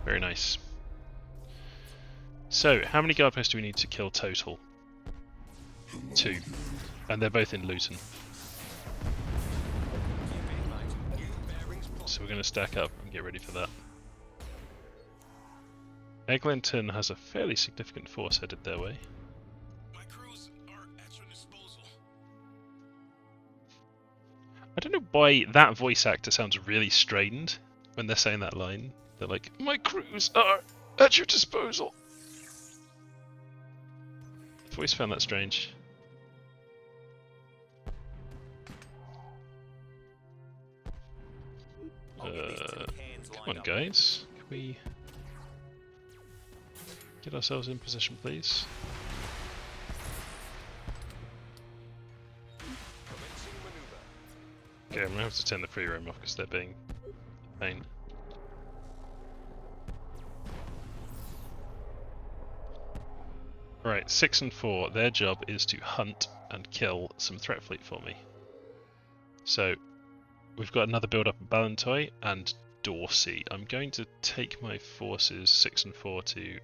Very nice. So, how many guard posts do we need to kill total? 2. And they're both in Luton. So we're going to stack up and get ready for that. Eglinton has a fairly significant force headed their way. My crews are at your disposal. I don't know why that voice actor sounds really strained when they're saying that line. They're like, my crews are at your disposal. I've always found that strange. Come on guys, can we get ourselves in position please? Okay, I'm going to have to turn the free roam off because they're being a pain. Right, 6 and 4, their job is to hunt and kill some threat fleet for me. So, we've got another build up in Ballantoy and Dorsey. I'm going to take my forces 6 and 4 to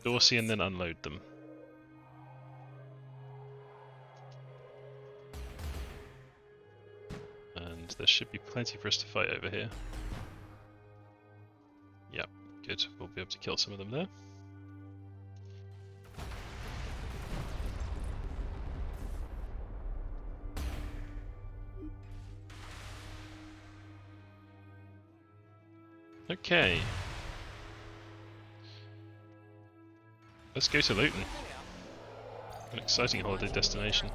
Dorsey and then unload them. And there should be plenty for us to fight over here. good. We'll be able to kill some of them there. Okay. Let's go to Luton. An exciting holiday destination.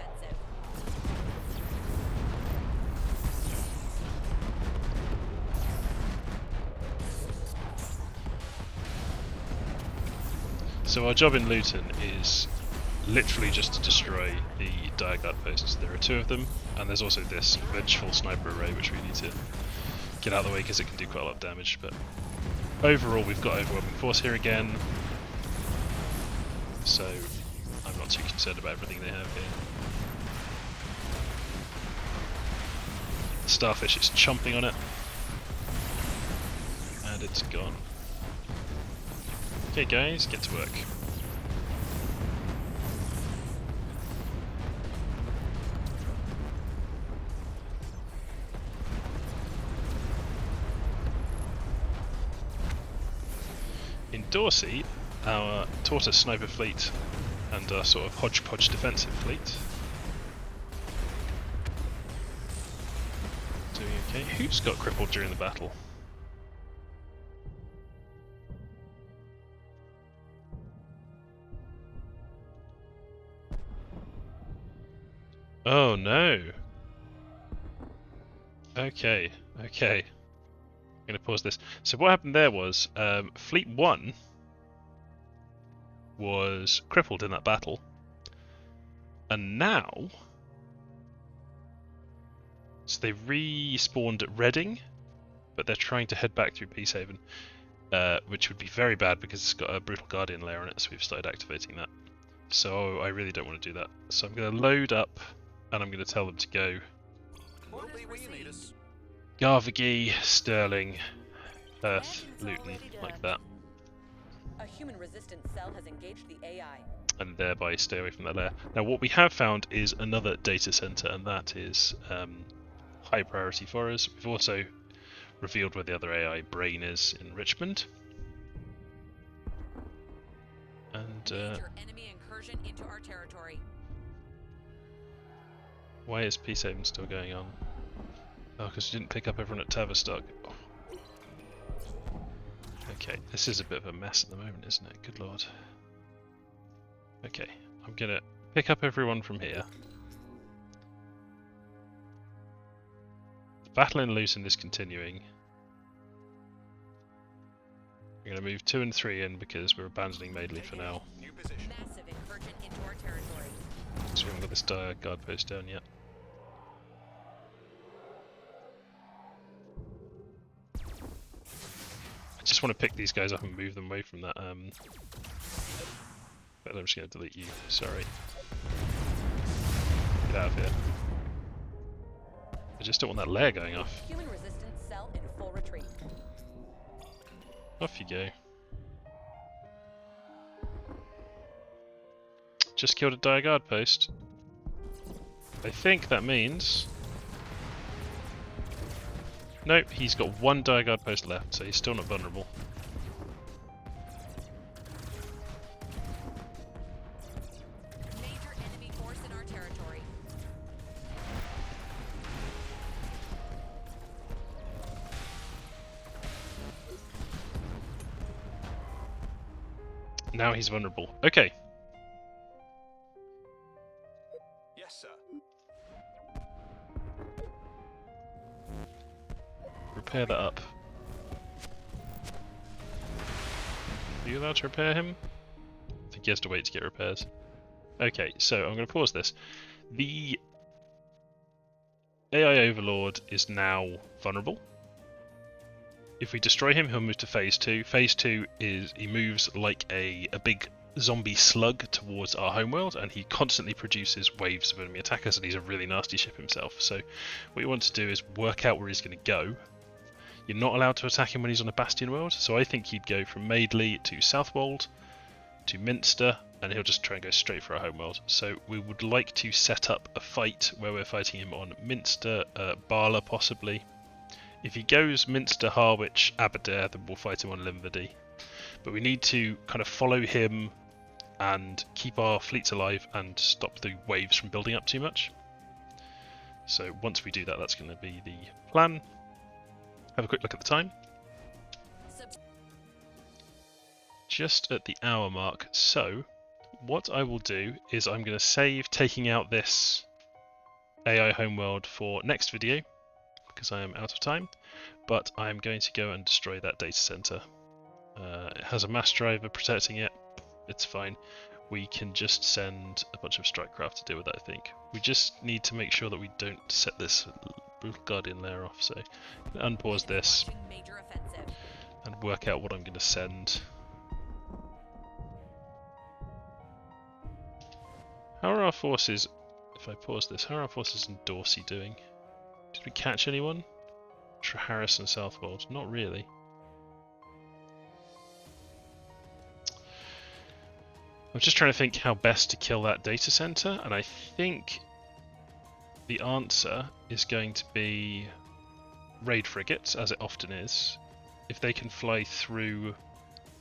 So our job in Luton is literally just to destroy the dire guard posts. There are 2 of them, and there's also this vengeful sniper array which we need to get out of the way because it can do quite a lot of damage. But overall we've got overwhelming force here again, so I'm not too concerned about everything they have here. The starfish is chomping on it, and it's gone. Okay guys, get to work. In Dorsey, our tortoise sniper fleet and our sort of hodgepodge defensive fleet doing okay. Who's got crippled during the battle? Oh no! Okay, okay. I'm going to pause this. So what happened there was, Fleet 1 was crippled in that battle, and now, so they respawned at Reading, but they're trying to head back through Peacehaven, which would be very bad because it's got a Brutal Guardian layer on it, so we've started activating that. So I really don't want to do that. So I'm going to load up, and I'm going to tell them to go Garvaghy, Stirling, Perth, Luton, like that. A human resistance cell has engaged the AI. And thereby stay away from that layer. Now what we have found is another data center, and that is high priority for us. We've also revealed where the other AI brain is in Richmond. And enemy incursion into our territory. Why is Peacehaven still going on? Oh, because we didn't pick up everyone at Tavistock. Oh. Okay, this is a bit of a mess at the moment, isn't it? Good lord. Okay, I'm gonna pick up everyone from here. The battle in Luton is continuing. I'm gonna move 2 and 3 in because we're abandoning Madeley for now. Massive incursion into our territory. So we haven't got this dire guard post down yet. I just want to pick these guys up and move them away from that. But I'm just going to delete you. Sorry. Get out of here. I just don't want that layer going off. Human resistance cell in full retreat. Off you go. Just killed a dire guard post. I think that means... Nope, he's got 1 dire guard post left, so he's still not vulnerable. Major enemy force in our territory. Now he's vulnerable. Okay. Yes, sir. Repair that up. Are you allowed to repair him? I think he has to wait to get repairs. Okay, so I'm going to pause this. The AI Overlord is now vulnerable. If we destroy him, he'll move to Phase 2. Phase 2 is he moves like a big zombie slug towards our homeworld, and he constantly produces waves of enemy attackers, and he's a really nasty ship himself. So what you want to do is work out where he's going to go. You're not allowed to attack him when he's on a Bastion world, so I think he'd go from Madeley to Southwold to Minster, and he'll just try and go straight for our homeworld. So we would like to set up a fight where we're fighting him on Minster, Bala possibly. If he goes Minster, Harwich, Aberdare, then we'll fight him on Limvady. But we need to kind of follow him and keep our fleets alive and stop the waves from building up too much. So once we do that, that's going to be the plan. Have a quick look at the time. Just at the hour mark. So what I will do is I'm going to save taking out this AI homeworld for next video because I am out of time, but I'm going to go and destroy that data center. It has a mass driver protecting it. It's fine. We can just send a bunch of strike craft to deal with that, I think. We just need to make sure that we don't set this Guardian layer off, so unpause this and work out what I'm going to send. How are our forces, if I pause this, how are our forces in Dorsey doing? Did we catch anyone? Traharis and Southwold? Not really. I'm just trying to think how best to kill that data center, and I think the answer is going to be raid frigates, as it often is. If they can fly through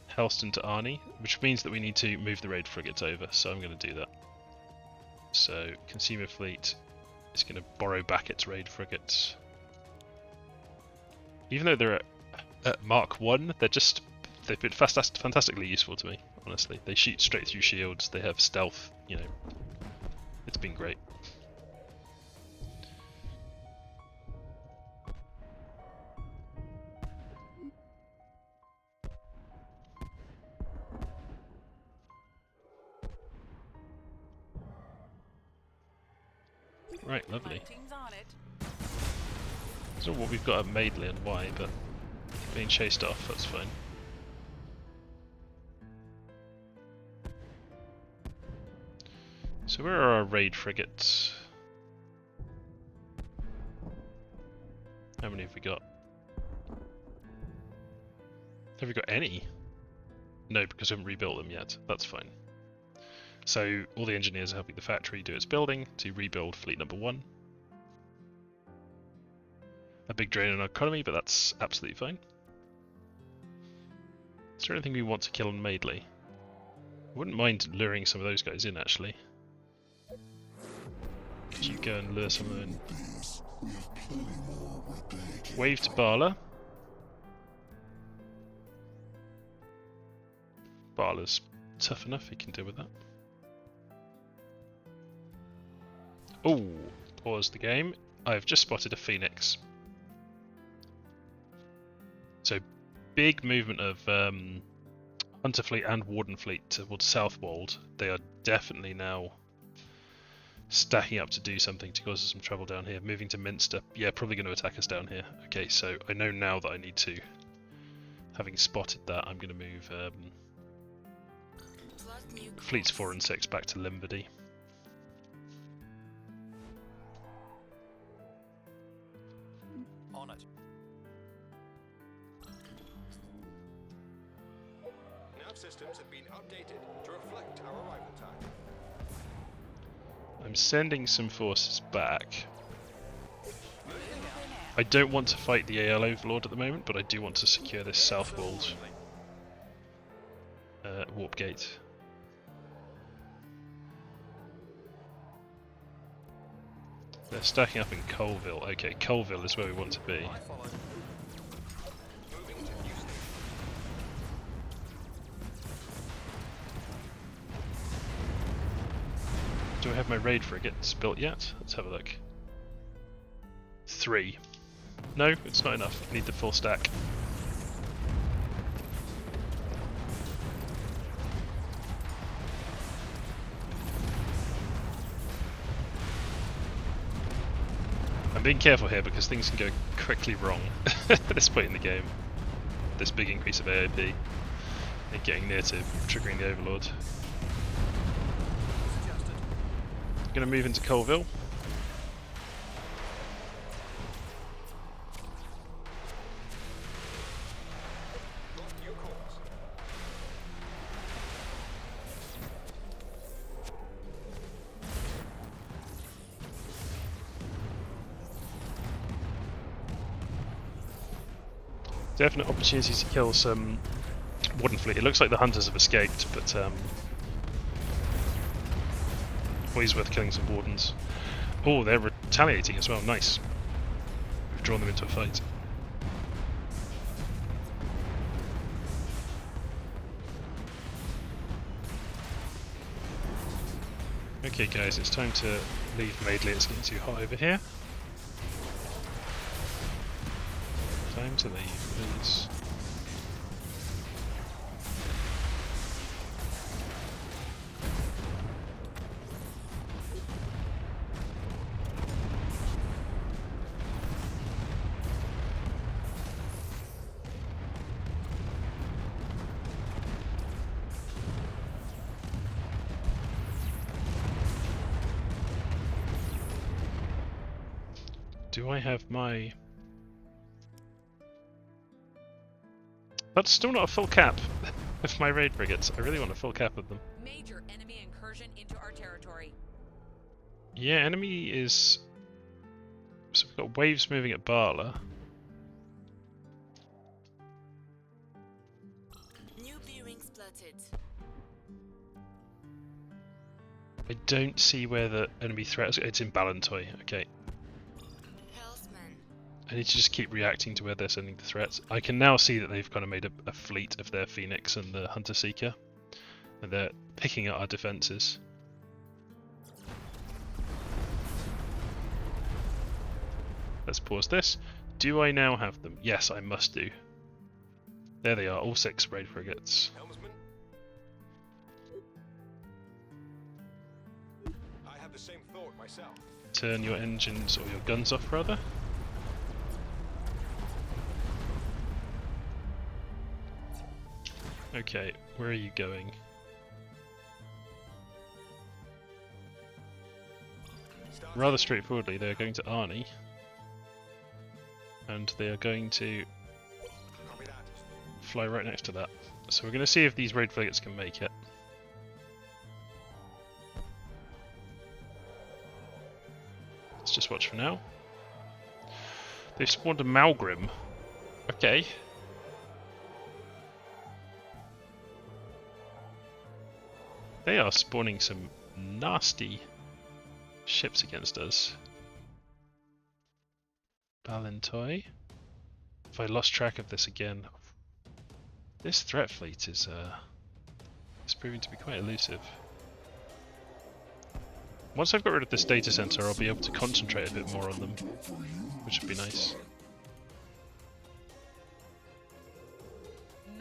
Helston to Arnie, which means that we need to move the raid frigates over, so I'm going to do that. So, Consumer Fleet is going to borrow back its raid frigates. Even though they're at Mark 1, they've been fantastically useful to me, honestly. They shoot straight through shields, they have stealth, you know. It's been great. Right, lovely. It's not what we've got at Madeley and why, but being chased off, that's fine. So where are our raid frigates? How many have we got? Have we got any? No, because we haven't rebuilt them yet. That's fine. So all the engineers are helping the factory do its building to rebuild fleet number 1. A big drain on our economy, but that's absolutely fine. Is there anything we want to kill on Madeley? I wouldn't mind luring some of those guys in, actually. Could you go and lure some of them in? Wave to Bala. Bala's tough enough, he can deal with that. Oh, pause the game. I've just spotted a Phoenix. So, big movement of Hunter Fleet and Warden Fleet towards Southwold. They are definitely now stacking up to do something to cause us some trouble down here. Moving to Minster. Yeah, probably going to attack us down here. Okay, so I know now that I need to, having spotted that, I'm going to move Fleets 4 and 6 back to Limberdy. On it. Nav systems have been updated to reflect our arrival time. I'm sending some forces back. I don't want to fight the AL Overlord at the moment, but I do want to secure this Southwold warp gate. They're stacking up in Colville. Okay, Colville is where we want to be. Do I have my raid frigates built yet? Let's have a look. 3. No, it's not enough. I need the full stack. I'm being careful here because things can go quickly wrong at this point in the game. This big increase of AOP and getting near to triggering the Overlord. Gonna move into Colville. Definite opportunity to kill some Warden fleet. It looks like the hunters have escaped, but always worth killing some wardens. Oh, they're retaliating as well. Nice. We've drawn them into a fight. Okay guys, it's time to leave Madeley, it's getting too hot over here. Time to leave, please. Do I have my... That's still not a full cap of my raid frigates. I really want a full cap of them. Major enemy incursion into our territory. Yeah, enemy is... So we've got waves moving at Barla. New bearings plotted. I don't see where the enemy threat is. It's in Ballantoy, okay. I need to just keep reacting to where they're sending the threats. I can now see that they've kind of made a fleet of their Phoenix and the Hunter Seeker. And they're picking at our defences. Let's pause this. Do I now have them? Yes, I must do. There they are, all 6 raid frigates. Helmsman? I have the same thought myself. Turn your engines, or your guns off rather. Okay, where are you going? Rather straightforwardly, they're going to Arnie. And they are going to fly right next to that. So we're going to see if these raid frigates can make it. Let's just watch for now. They've spawned a Malgrim. Okay. They are spawning some nasty ships against us. Ballantoy. If I lost track of this again, this threat fleet is proving to be quite elusive. Once I've got rid of this data center, I'll be able to concentrate a bit more on them, which would be nice.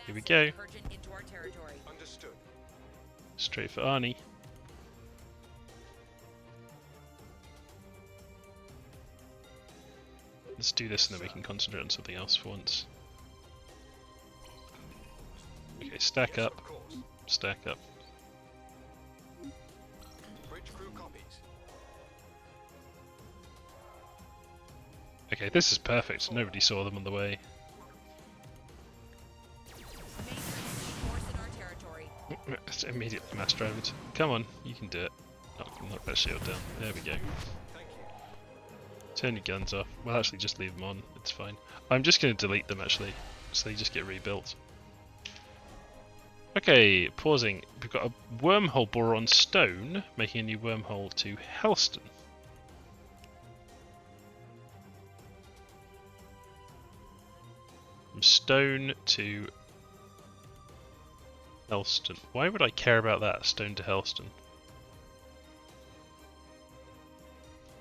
Here we go. Understood. Straight for Arnie. Let's do this and then we can concentrate on something else for once. Okay, stack Yes, up. of course. Stack up. Bridge crew copies. Okay, this is perfect. Nobody saw them on the way. It's immediately mass driven. Come on, you can do it. Knock that shield down. There we go. Thank you. Turn your guns off. Well, actually, just leave them on. It's fine. I'm just going to delete them, actually, so they just get rebuilt. Okay, pausing. We've got a wormhole borer on stone, making a new wormhole to Helston. From stone to Helston. Why would I care about that? Stone to Helston.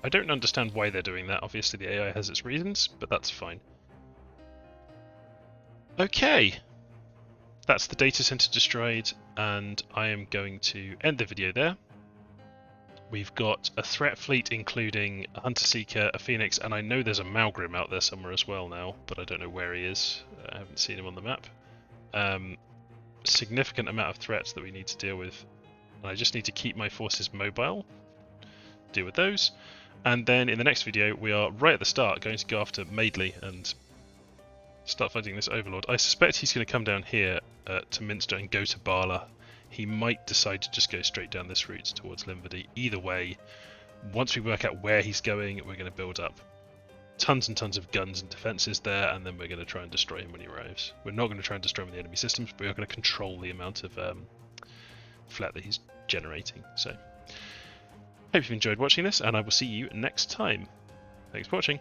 I don't understand why they're doing that. Obviously the AI has its reasons, but that's fine. Okay. That's the data center destroyed, and I am going to end the video there. We've got a threat fleet including a Hunter Seeker, a Phoenix, and I know there's a Malgrim out there somewhere as well now, but I don't know where he is. I haven't seen him on the map. Significant amount of threats that we need to deal with. And I just need to keep my forces mobile, deal with those. And then in the next video, we are right at the start going to go after Madeley and start fighting this Overlord. I suspect he's going to come down here to Minster and go to Barla. He might decide to just go straight down this route towards Limverdy. Either way, once we work out where he's going, we're going to build up tons and tons of guns and defences there, and then we're going to try and destroy him when he arrives. We're not going to try and destroy him in the enemy systems, but we are going to control the amount of flat that he's generating. So, hope you've enjoyed watching this, and I will see you next time. Thanks for watching.